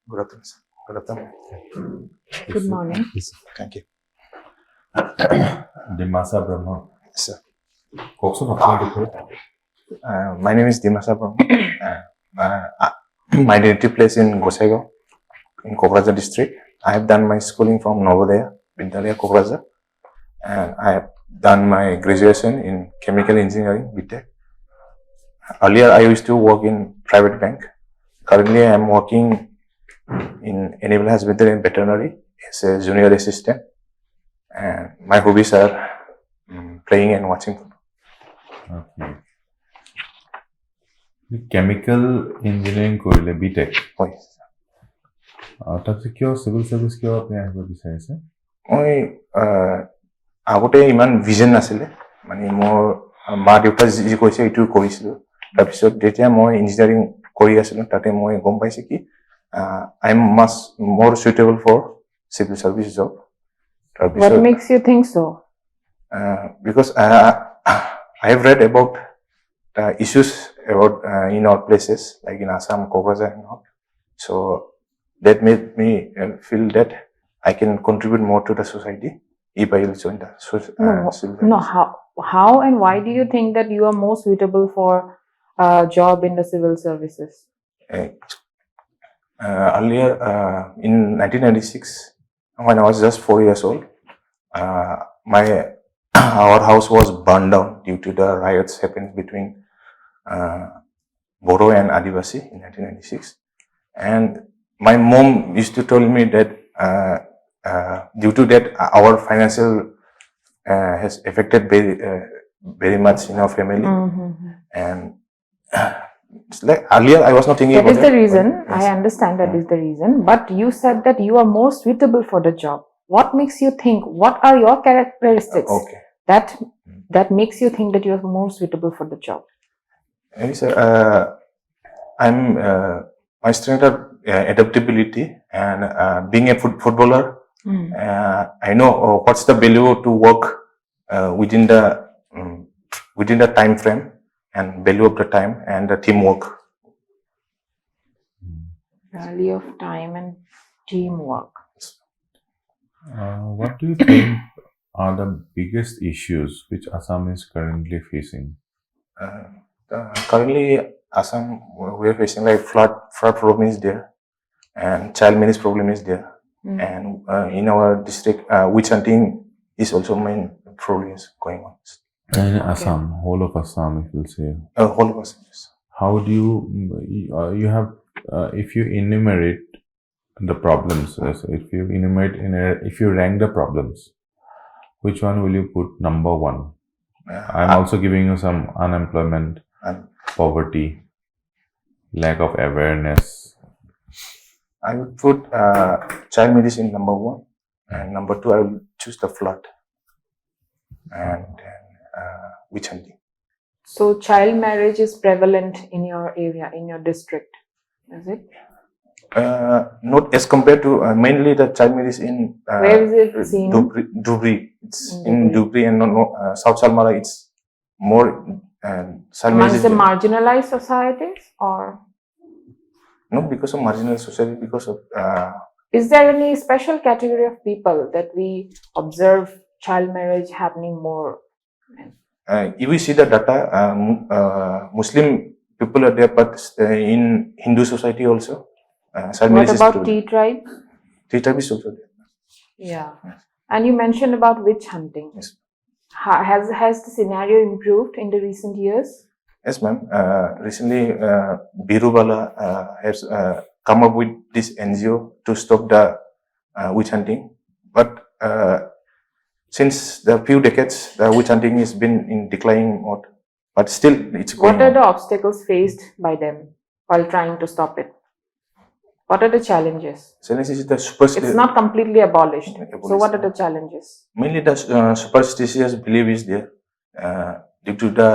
Good afternoon, sir. Good afternoon. Good morning. Yes, sir. Thank you. Dimasha Brahma. Yes, sir. Kokso My name is Dimasha Brahma. My native place in Satgaon, in Kokraja district. I have done my schooling from Navodaya, Bidyanagar, Kokraja, and I have done my graduation in chemical engineering, BTech. Earlier, I used to work in private bank. Currently, I am working in animal husbandry and veterinary as a junior assistant. And my hobbies are playing and watching football. Okay. Chemical engineering কৰিলে BTech হয় তাৰপিছত কিয় civil service কিয় আপুনি আহিব বিচাৰিছে মই আগতে ইমান ভিজন নাছিলে মানে মোৰ মা দেউতা যি কৈছে এইটো কৰিছিলোঁ তাৰপিছত যেতিয়া মই ইঞ্জিনিয়াৰিং কৰি আছিলোঁ তাতে মই গম পাইছোঁ কি I am much more suitable for civil service job What makes you think so? Because I have read about issues about in our places like in Assam, Kokraja and all. So that made me feel that I can contribute more to the society if I will join the No. How and why do you think that you are more suitable for a job in the civil services? Earlier in 1996, when I was just 4 years old, our house was burned down due to the riots happened between Bodo and Adivasi in 1996. And my mom used to tell me that due to that our financial has affected very much in our family. And it's like earlier I was not thinking that about is the reason. Yes. I understand that is the reason. But you said that you are more suitable for the job. What makes you think? What are your characteristics Okay. that makes you think that you are more suitable for the job? Yes, sir. I'm my strength are adaptability and being a footballer. I know what's the value to work within the time frame and value of the time and the teamwork. Value of time and teamwork. What do you think are the biggest issues which Assam is currently facing? Currently, Assam we are facing like flood problem is there, and child marriage problem is there, and in our district, witch hunting is also main problem is going on. In Assam, whole of Assam, if you'll say. Whole of Assam. Yes. How do you have if you enumerate the problems, if you rank the problems, which one will you put number one? I'm also giving you some unemployment, poverty, lack of awareness. I would put child marriage in number one, and number two I will choose the flood, and then witch hunting. So child marriage is prevalent in your area, in your district, is it? Not as compared to mainly the child marriage in Where is it seen? Dubri. It's in Dubri and South Salmara. It's more child marriage. Amongst the marginalized societies, or not because of marginal society, because of. Is there any special category of people that we observe child marriage happening more? If we see the data, Muslim people are there, but in Hindu society also. What about T tribe? T tribe is also there. Yeah. And you mentioned about witch hunting. Yes. Has the scenario improved in the recent years? Yes, ma'am. Recently, Birubala has come up with this NGO to stop the witch hunting. But since the few decades, the witch hunting has been in declining mode. But still, it's going What are the obstacles faced by them while trying to stop it? What are the challenges? It's not completely abolished. So what are the challenges? Mainly the superstitious belief is there. Due to the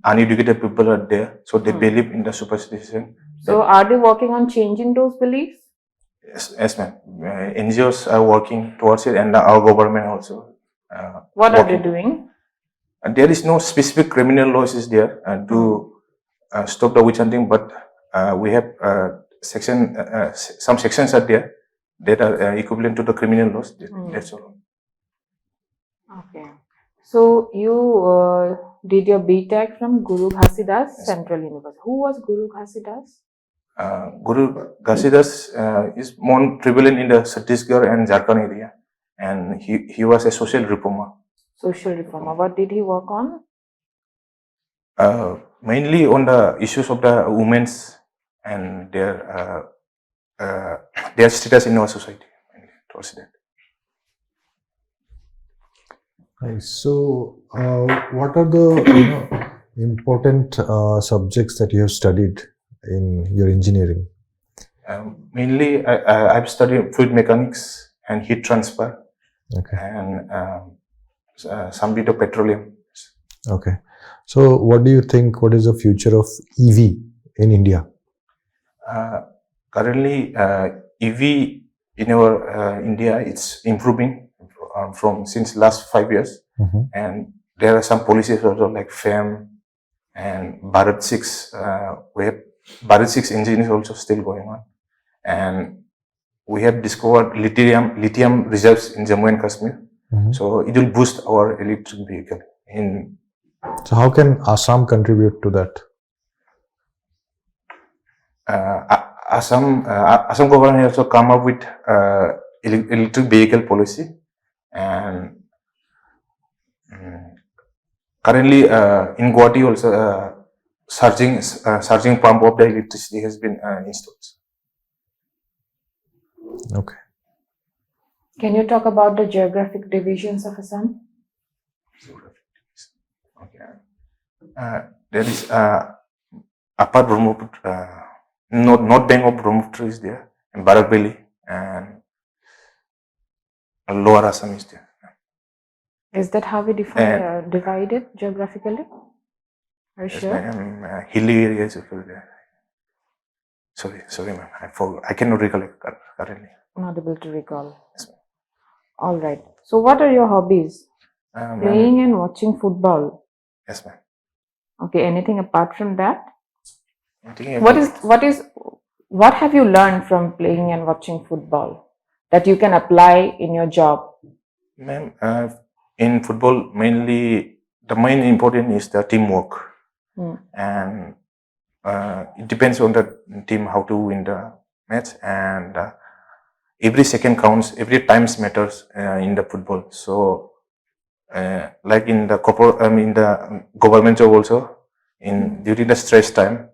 uneducated people are there, so they believe in the superstition. So are they working on changing those beliefs? Yes, ma'am. NGOs are working towards it, and our government also. What are they doing? There is no specific criminal laws is there to stop the witch hunting, but we have section, some sections are there that are equivalent to the criminal laws. That's all. Okay. So you did your BTech from Guru Ghasidas Central University. Who was Guru Ghasidas? Guru Ghasidas is more prevalent in the Chhattisgarh and Jharkhand area, and he was a social reformer. Social reformer. What did he work on? Mainly on the issues of the women's and their status in our society. Towards that. Nice. So, what are the important subjects that you have studied in your engineering? Mainly, I've studied fluid mechanics and heat transfer, Okay. and some bit of petroleum. Okay. So, what do you think? What is the future of EV in India? Currently, EV in our India, it's improving from since last 5 years, and there are some policies also like FAM and Bharat 6. Where Bharat 6 engine is also still going on, and we have discovered lithium reserves in Jammu and Kashmir. So it will boost our electric vehicle. So how can Assam contribute to that? Assam government also come up with electric vehicle policy, and currently in Guwahati also charging pump of the electricity has been installed. Okay. Can you talk about the geographic divisions of Assam? Okay. There is upper Brahmaputra, north bank of Brahmaputra is there, and Barak Valley, and lower Assam is there. Is that how we divide it geographically? Are you sure? Hilly areas are there. Sorry, ma'am. I cannot recollect currently. Not able to recall. Yes, ma'am. All right. So, what are your hobbies? Playing and watching football. Yes, ma'am. Okay. Anything apart from that? What have you learned from playing and watching football that you can apply in your job? Ma'am, in football, mainly the main important is the teamwork, and it depends on the team how to win the match, and every second counts, every times matters in the football. So, like in the government job also, during the stress time,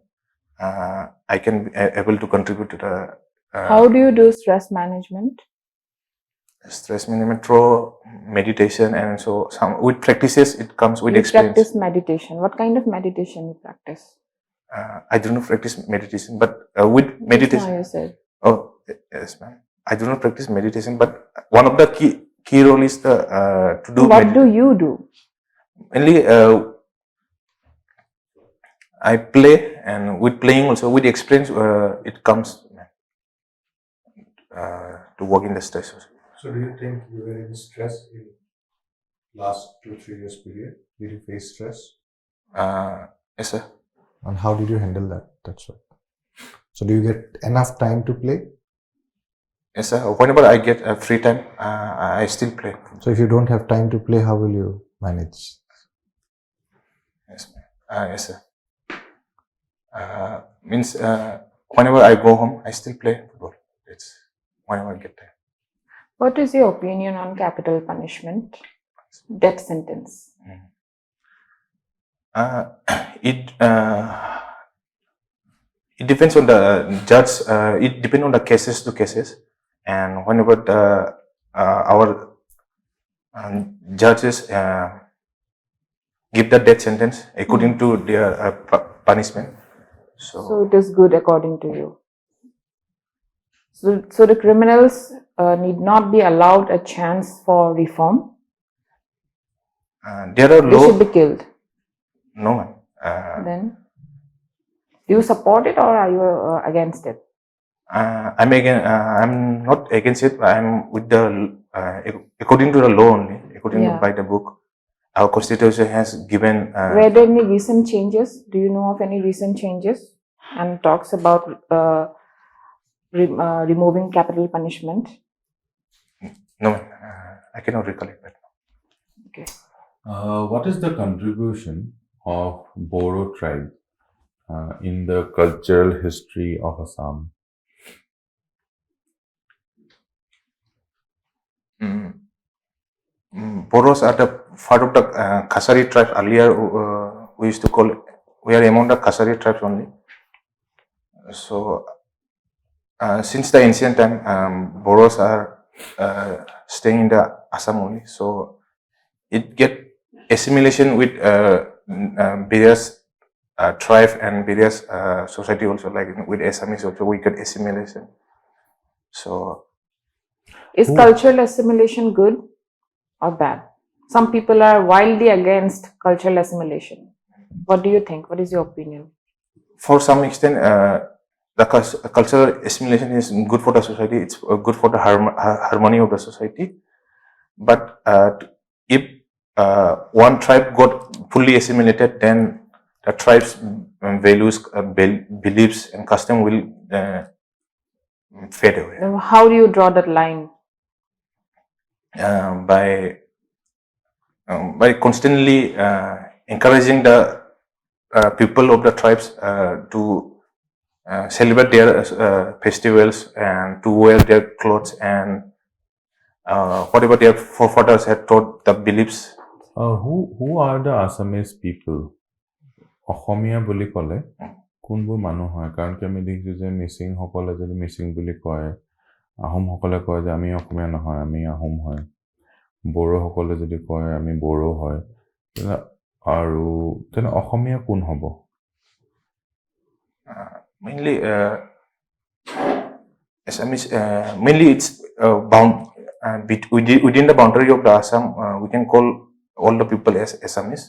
I can be able to contribute to the. How do you do stress management? Stress management through meditation, and so with practices it comes with experience. Practice meditation. What kind of meditation you practice? I do not practice meditation, but with meditation. Now you said. Oh yes, ma'am. I do not practice meditation, but one of the key role is to do. What do you do? Mainly, I play, and with playing also with experience, it comes to work in the stress. So, do you think you were in stress in last 2-3 years period? Did you face stress? Yes, sir. And how did you handle that? That's what. So, do you get enough time to play? Yes, sir. Whenever I get free time, I still play. So, if you don't have time to play, how will you manage? Yes, yes, sir. Means whenever I go home, I still play football. It's whenever I get time. What is your opinion on capital punishment, death sentence? It depends on the judge. It depends on the cases to cases, and whenever our judges give the death sentence according to their punishment. So it is good according to you. So the criminals need not be allowed a chance for reform. There are They should be killed. No, ma'am. Then, do you support it or are you against it? I'm not against it. I'm with the according to the law only. According by the book, our constitution has given. Were there any recent changes? Do you know of any recent changes? And talks about removing capital punishment? No, I cannot recollect that. Okay. What is the contribution of Boro tribe in the cultural history of Assam? Boros are the part of the Khasari tribe. Earlier, we used to call, we are among the Khasari tribes only. So, since the ancient time, Boros are staying in the Assam only. So, it get assimilation with various tribe and various society also, like with Assamese also we get assimilation. So, is cultural assimilation good or bad? Some people are wildly against cultural assimilation. What do you think? What is your opinion? For some extent, the cultural assimilation is good for the society. It's good for the harmony of the society. But if one tribe got fully assimilated, then the tribe's values, beliefs, and custom will fade away. How do you draw that line? By constantly encouraging the people of the tribes to celebrate their festivals and to wear their clothes and whatever their forefathers had taught, the beliefs. Who are the Assamese people? Asomiya বুলি ক'লে কোনবোৰ মানুহ হয়? কাৰণ কি আমি দেখিছোঁ যে মিচিংসকলে যদি মিচিং বুলি কয়, আহোমসকলে কয় যে আমি অসমীয়া নহয়, আমি আহোম হয়, বড়োসকলে যদি কয় আমি বড়ো হয়, আৰু তেনে অসমীয়া কোন হ'ব? Mainly Assamese, mainly it's bound within the boundary of the Assam. We can call all the people as Assamese,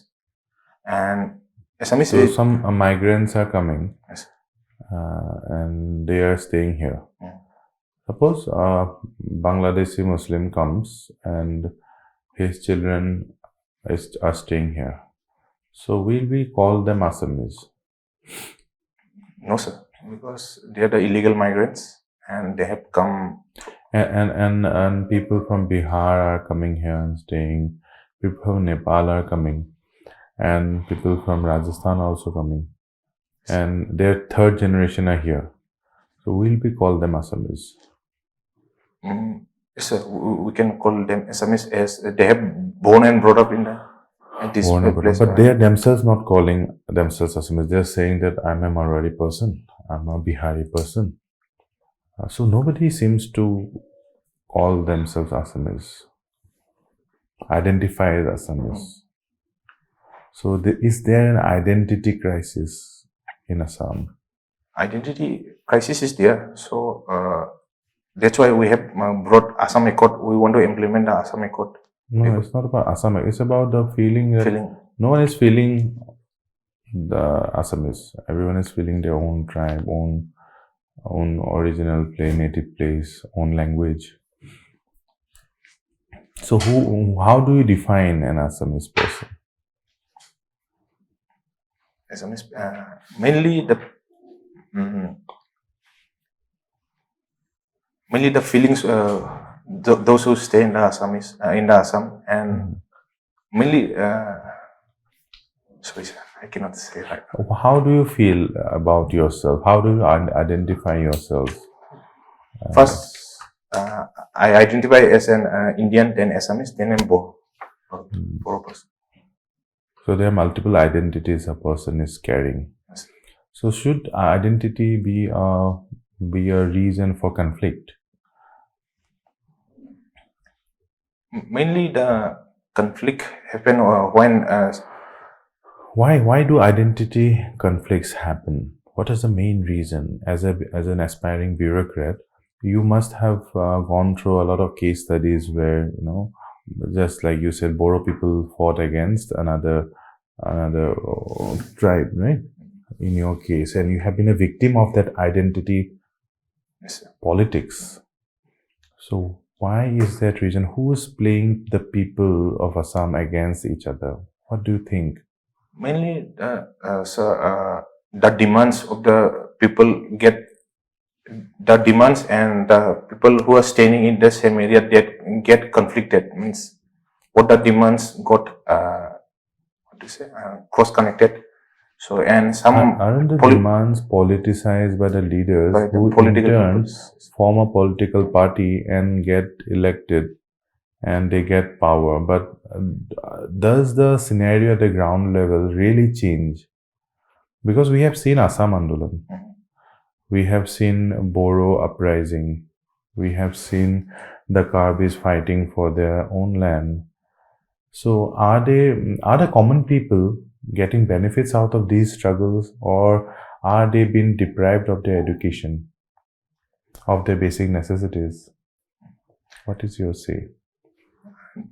and Assamese. So some migrants are coming, yes. And they are staying here. Suppose Bangladeshi Muslim comes and his children are staying here. So will we call them Assamese? No, sir, because they are the illegal migrants and they have come. And people from Bihar are coming here and staying. People from Nepal are coming. And people from Rajasthan are also coming. And their third generation are here. So will we call them Assamese? Yes, sir. We can call them Assamese as they have born and brought up in this place. But they are themselves not calling themselves Assamese. They are saying that I'm a Marwari person, I'm a Bihari person. So nobody seems to call themselves Assamese, identify as Assamese. So is there an identity crisis in Assam? Identity crisis is there. So that's why we have brought Assam Accord. We want to implement the Assam Accord. No, it's not about Assam. It's about the feeling that no one is feeling the Assamese. Everyone is feeling their own tribe, own original native place, own language. So how do you define an Assamese person? Assamese, mainly the feelings. Those who stay in the Assam, and mainly. Sorry, sir, I cannot say right now. How do you feel about yourself? How do you identify yourself? First, I identify as an Indian, then Assamese, then I'm Boro person. So there are multiple identities a person is carrying. Yes. So should identity be a reason for conflict? Mainly the conflict happen when. Why do identity conflicts happen? What is the main reason? As an aspiring bureaucrat, you must have gone through a lot of case studies where, just like you said, Boro people fought against another tribe, right? In your case, and you have been a victim of that identity politics. So why is that reason? Who is playing the people of Assam against each other? What do you think? Mainly, the demands of the people get the demands and the people who are staying in the same area, they get conflicted. Means what the demands got cross connected. So and some aren't the demands politicized by the leaders who in turn form a political party and get elected and they get power? But does the scenario at the ground level really change? Because we have seen Assam Andolan, we have seen Boro uprising, we have seen the Karbis fighting for their own land. So are the common people getting benefits out of these struggles, or are they being deprived of their education, of their basic necessities? What is your say?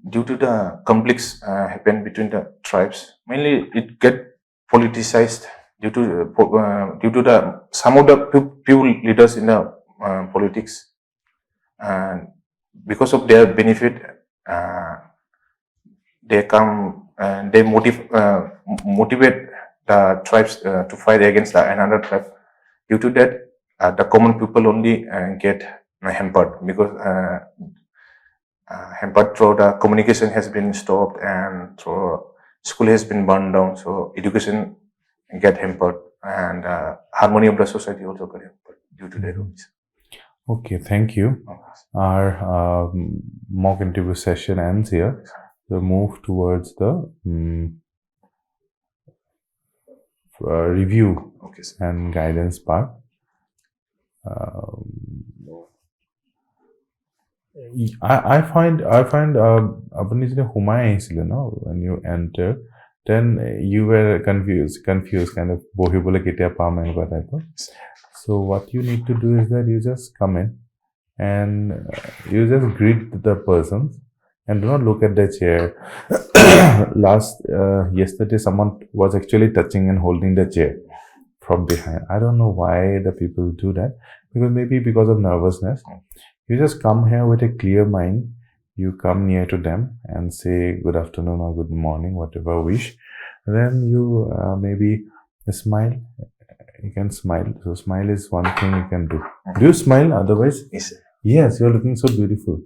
Due to the conflicts happen between the tribes, mainly it get politicized due to the some of the few leaders in the politics, and because of their benefit, they come and they motivate the tribes to fight against another tribe. Due to that, the common people only get hampered, because hampered through the communication has been stopped and through school has been burned down. So education get hampered, and harmony of the society also got hampered due to that. Okay, thank you. Our mock interview session ends here. So move towards the review and guidance part. I find apni jete humai ahisile no, when you enter, then you were confused kind of bohibole ketia pam enka type. So what you need to do is that you just come in and you just greet the persons and do not look at the chair. Yesterday someone was actually touching and holding the chair from behind. I don't know why the people do that, because of nervousness. You just come here with a clear mind. You come near to them and say good afternoon or good morning, whatever wish. Then you maybe smile. You can smile. So smile is one thing you can do. Do you smile? Otherwise, yes, you're looking so beautiful.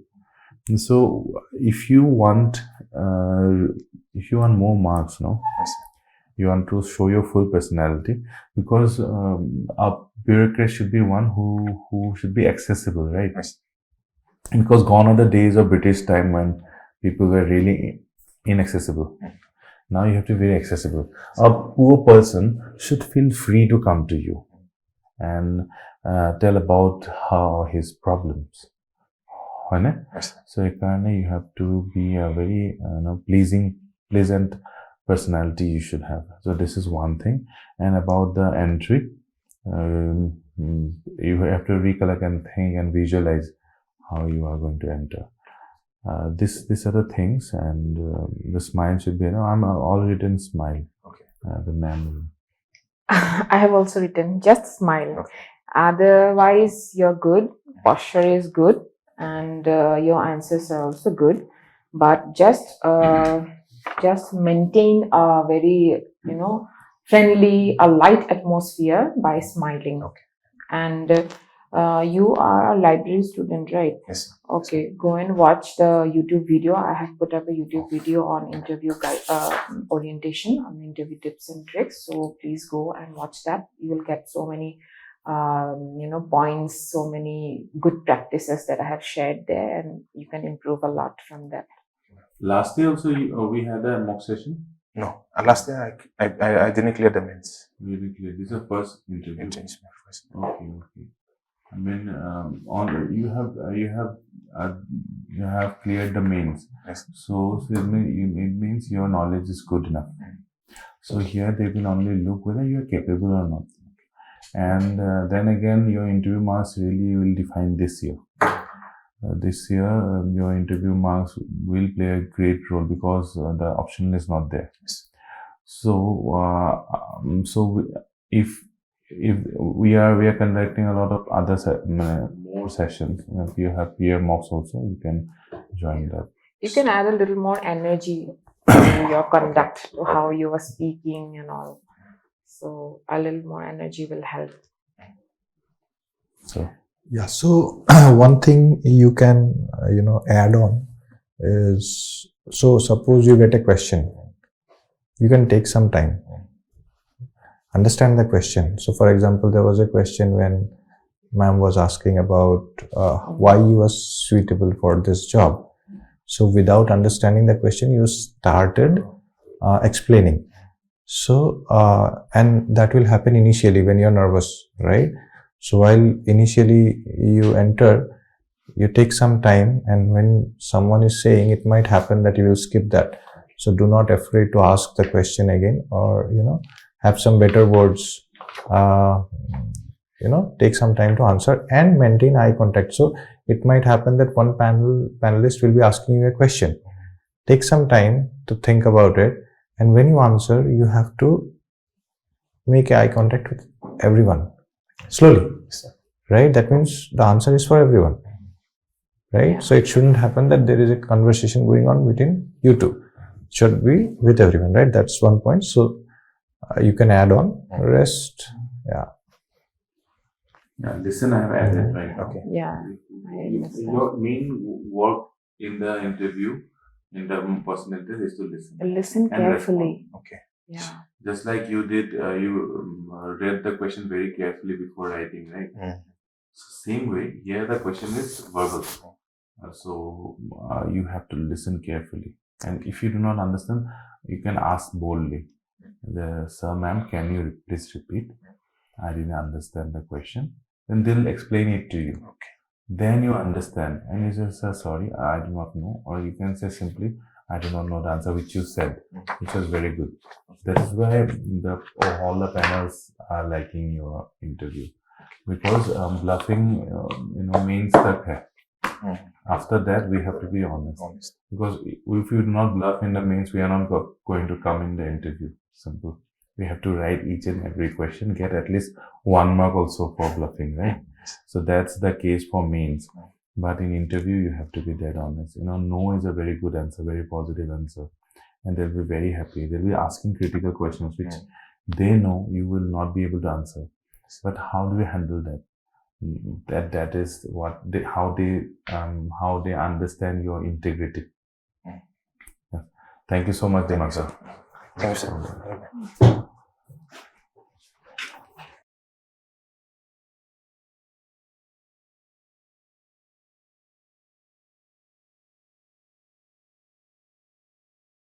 And so if you want more marks, no, you want to show your full personality, because a bureaucrat should be one who should be accessible, right? Because gone are the days of British time when people were really inaccessible. Now you have to be very accessible. A poor person should feel free to come to you and tell about his problems. So you have to be a very pleasant personality you should have. So this is one thing. And about the entry, you have to recollect and think and visualize how you are going to enter. These are the things, and the smile should be, I'm all written smile. Okay. The man. I have also written just smile. Okay. Otherwise, you're good. Posture is good, and your answers are also good. But just maintain a very friendly, a light atmosphere by smiling. Okay. And you are a library student, right? Yes. Okay, go and watch the YouTube video. I have put up a YouTube video on interview orientation, on interview tips and tricks. So please go and watch that. You will get so many, points, so many good practices that I have shared there, and you can improve a lot from that. Last year also we had a mock session. No, last year I didn't clear the mains. You didn't clear. This is the first interview. It changed my first. Okay. I mean, you have cleared the mains. Yes. So it means your knowledge is good enough. So here they will only look whether you are capable or not. And then again, your interview marks really will define this year. This year, your interview marks will play a great role, because the optional is not there. So, if we are conducting a lot of other more sessions. If you have peer mocks also, you can join that. You can add a little more energy to your conduct, to how you are speaking and all. So a little more energy will help. So Yeah. So one thing you can add on is, so suppose you get a question, you can take some time, understand the question. So for example, there was a question when ma'am was asking about why you were suitable for this job. So without understanding the question, you started explaining. So and that will happen initially when you're nervous, right? So while initially you enter, you take some time, and when someone is saying, it might happen that you will skip that. So do not afraid to ask the question again, or have some better words. Take some time to answer and maintain eye contact. So it might happen that one panelist will be asking you a question. Take some time to think about it, and when you answer, you have to make eye contact with everyone slowly, right? That means the answer is for everyone, right? Yeah. So it shouldn't happen that there is a conversation going on between you two. It should be with everyone, right? That's one point. So you can add on rest. Yeah. Yeah, listen, I have added right now. Okay. Yeah, I understand. Your main work in the interview, in the person interview, is to listen. Listen And carefully. Okay. Yeah. Just like you did, you read the question very carefully before writing, right? So same way, here the question is verbal. So you have to listen carefully. And if you do not understand, you can ask boldly. Sir, ma'am, can you please repeat? I didn't understand the question. Then they'll explain it to you. Okay. Then you understand. And you say, sir, sorry, I do not know. Or you can say simply, I do not know the answer which you said, which was very good. That is why all the panels are liking your interview. Because bluffing, means that after that we have to be honest. Because if you do not bluff in the means, we are not going to come in the interview. Simple. We have to write each and every question, get at least 1 mark also for bluffing, right? So that's the case for mains. But in interview, you have to be dead honest. No is a very good answer, very positive answer. And they'll be very happy. They'll be asking critical questions, which they know you will not be able to answer. But how do we handle that? That is what how they understand your integrity. Yeah. Thank you so much, Dimasha. Thank you, sir.